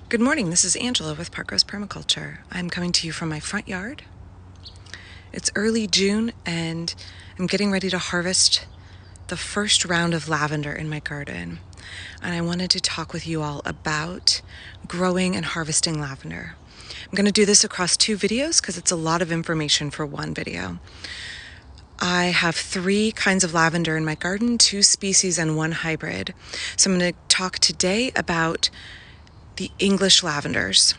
Good morning, this is Angela with Parkrose Permaculture. I'm coming to you from my front yard. It's early June and I'm getting ready to harvest the first round of lavender in my garden. And I wanted to talk with you all about growing and harvesting lavender. I'm going to do this across 2 videos because it's a lot of information for one video. I have 3 kinds of lavender in my garden, 2 species and 1 hybrid. So I'm going to talk today about the English lavenders.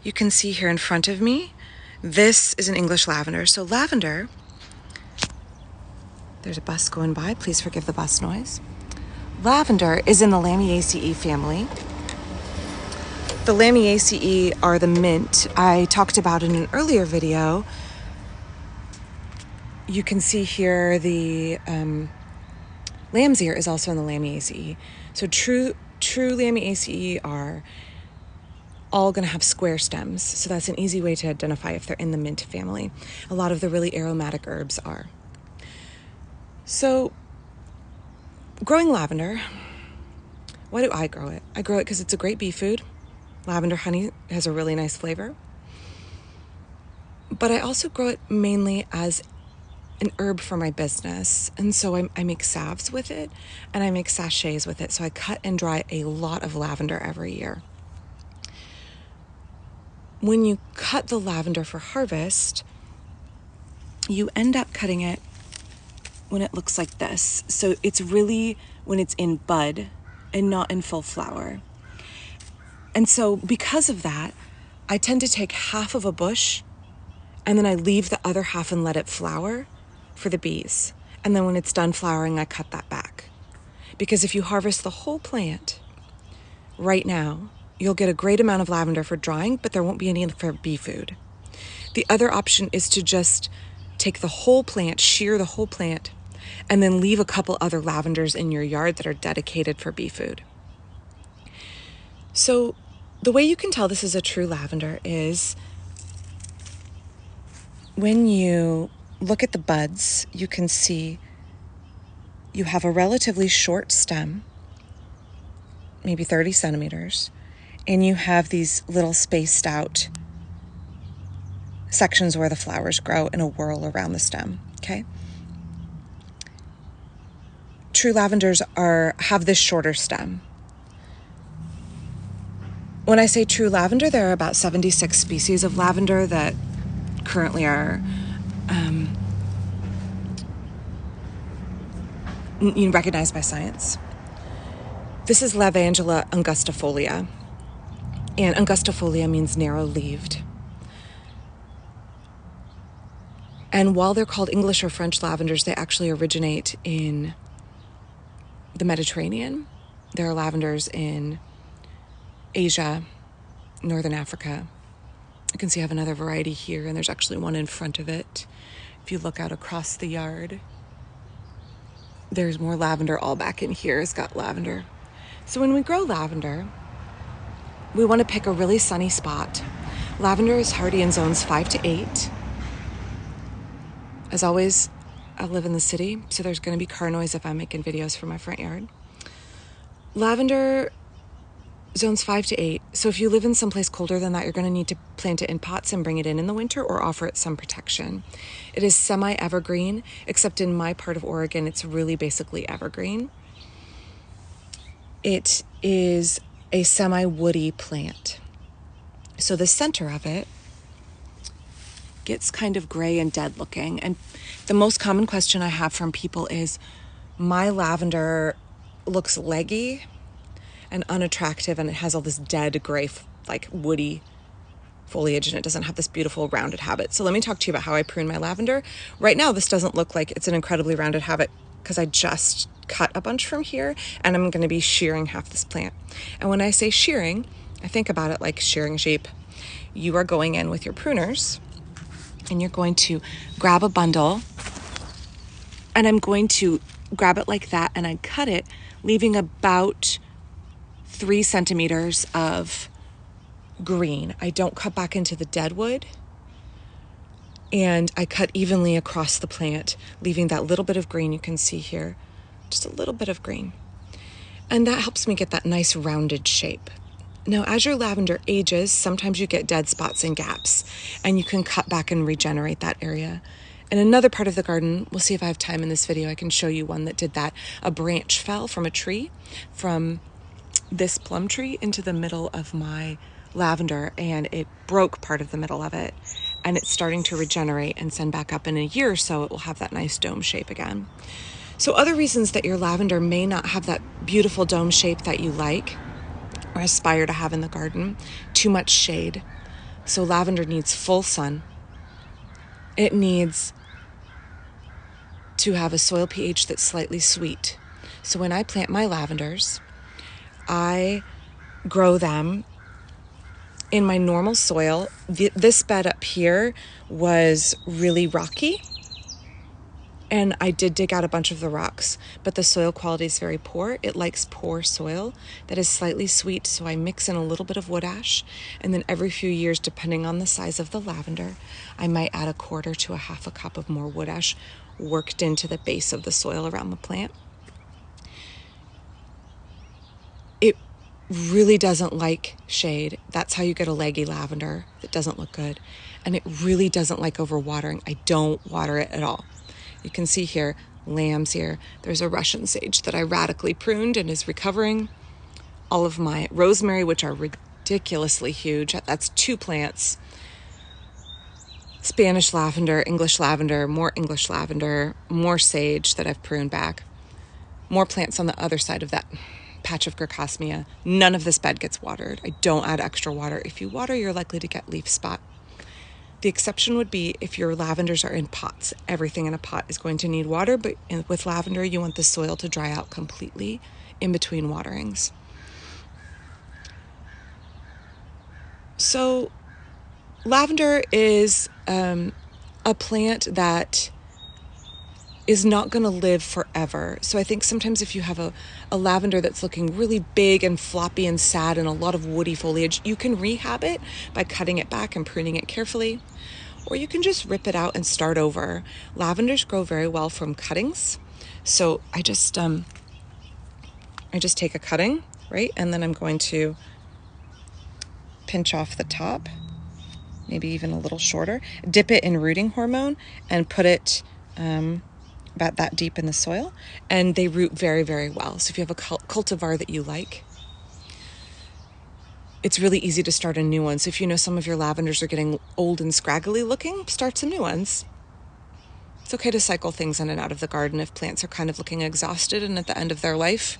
You can see here in front of me, this is an English lavender. So lavender, there's a bus going by, please forgive the bus noise. Lavender is in the Lamiaceae family. The Lamiaceae are the mint I talked about in an earlier video. You can see here the lamb's ear is also in the Lamiaceae. So true Lamiaceae are all going to have square stems, so that's an easy way to identify if they're in the mint family. A lot of the really aromatic herbs are. So growing lavender, why do I grow it? I grow it because it's a great bee food. Lavender honey has a really nice flavor. But I also grow it mainly as an herb for my business. And so I make salves with it and I make sachets with it. So I cut and dry a lot of lavender every year. When you cut the lavender for harvest, you end up cutting it when it looks like this. So it's really when it's in bud and not in full flower. And so because of that, I tend to take half of a bush and then I leave the other half and let it flower for the bees. And then when it's done flowering, I cut that back. Because if you harvest the whole plant right now, you'll get a great amount of lavender for drying, but there won't be any for bee food. The other option is to just take the whole plant, shear the whole plant, and then leave a couple other lavenders in your yard that are dedicated for bee food. So the way you can tell this is a true lavender is when you look at the buds, you can see you have a relatively short stem, maybe 30 centimeters, and you have these little spaced out sections where the flowers grow in a whorl around the stem, okay? True lavenders have this shorter stem. When I say true lavender, there are about 76 species of lavender that currently are recognized by science. This is Lavandula angustifolia, and angustifolia means narrow-leaved. And while they're called English or French lavenders, they actually originate in the Mediterranean. There are lavenders in Asia, Northern Africa. You can see I have another variety here, and there's actually one in front of it. If you look out across the yard, there's more lavender. All back in here has got lavender. So when we grow lavender, we want to pick a really sunny spot. Lavender is hardy in zones 5 to 8. As always, I live in the city, so there's going to be car noise if I'm making videos from my front yard. Lavender zones 5 to 8. So if you live in someplace colder than that, you're going to need to plant it in pots and bring it in the winter or offer it some protection. It is semi-evergreen, except in my part of Oregon, it's really basically evergreen. It is a semi-woody plant. So the center of it gets kind of gray and dead looking. And the most common question I have from people is, my lavender looks leggy and unattractive, and it has all this dead gray, like woody foliage, and it doesn't have this beautiful rounded habit. So let me talk to you about how I prune my lavender. Right now, this doesn't look like it's an incredibly rounded habit because I just cut a bunch from here, and I'm going to be shearing half this plant. And when I say shearing, I think about it like shearing sheep. You are going in with your pruners, and you're going to grab a bundle, and I'm going to grab it like that, and I cut it, leaving about 3 centimeters of green. I don't cut back into the dead wood, and I cut evenly across the plant, leaving that little bit of green you can see here, just a little bit of green. And that helps me get that nice rounded shape. Now, as your lavender ages, sometimes you get dead spots and gaps, and you can cut back and regenerate that area. In another part of the garden, we'll see if I have time in this video, I can show you one that did that. A branch fell from a tree, from this plum tree into the middle of my lavender, and it broke part of the middle of it, and it's starting to regenerate and send back up. In a year or so, it will have that nice dome shape again. So other reasons that your lavender may not have that beautiful dome shape that you like or aspire to have in the garden: too much shade. So lavender needs full sun. It needs to have a soil pH that's slightly sweet. So when I plant my lavenders, I grow them in my normal soil. This bed up here was really rocky, and I did dig out a bunch of the rocks, but the soil quality is very poor. It likes poor soil that is slightly sweet, so I mix in a little bit of wood ash, and then every few years, depending on the size of the lavender, I might add 1/4 to 1/2 cup of more wood ash worked into the base of the soil around the plant. It really doesn't like shade. That's how you get a leggy lavender that doesn't look good. And it really doesn't like overwatering. I don't water it at all. You can see here, lambs here. There's a Russian sage that I radically pruned and is recovering. All of my rosemary, which are ridiculously huge. That's 2 plants. Spanish lavender, English lavender, more sage that I've pruned back. More plants on the other side of that patch of Gracchosmia. None of this bed gets watered. I don't add extra water. If you water, you're likely to get leaf spot. The exception would be if your lavenders are in pots. Everything in a pot is going to need water, but with lavender, you want the soil to dry out completely in between waterings. So lavender is a plant that is not going to live forever. So I think sometimes if you have a lavender that's looking really big and floppy and sad and a lot of woody foliage, you can rehab it by cutting it back and pruning it carefully, or you can just rip it out and start over. Lavenders grow very well from cuttings. So I just take a cutting, right? And then I'm going to pinch off the top, maybe even a little shorter, dip it in rooting hormone and put it about that deep in the soil, and they root very, very well. So if you have a cultivar that you like, it's really easy to start a new one. So if you know some of your lavenders are getting old and scraggly looking, start some new ones. It's okay to cycle things in and out of the garden if plants are kind of looking exhausted and at the end of their life.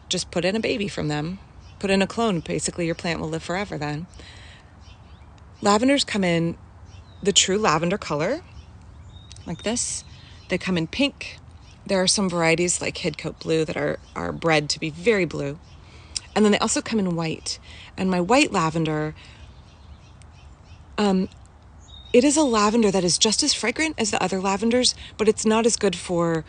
Just put in a baby from them. Put in a clone. Basically, your plant will live forever then. Lavenders come in the true lavender color, like this. They come in pink. There are some varieties like Hidcote Blue that are bred to be very blue. And then they also come in white. And my white lavender, it is a lavender that is just as fragrant as the other lavenders, but it's not as good for,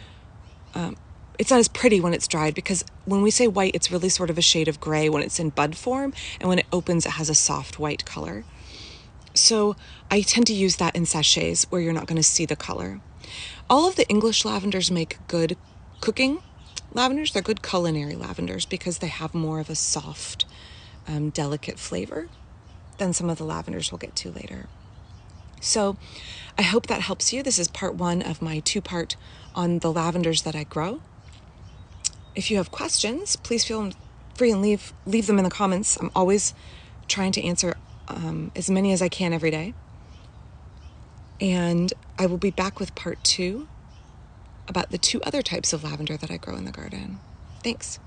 it's not as pretty when it's dried, because when we say white, it's really sort of a shade of gray when it's in bud form, and when it opens, it has a soft white color. So I tend to use that in sachets where you're not going to see the color. All of the English lavenders make good cooking lavenders. They're good culinary lavenders because they have more of a soft, delicate flavor than some of the lavenders we'll get to later. So I hope that helps you. This is part 1 of my 2-part on the lavenders that I grow. If you have questions, please feel free and leave them in the comments. I'm always trying to answer as many as I can every day. And I will be back with part 2 about the 2 other types of lavender that I grow in the garden. Thanks.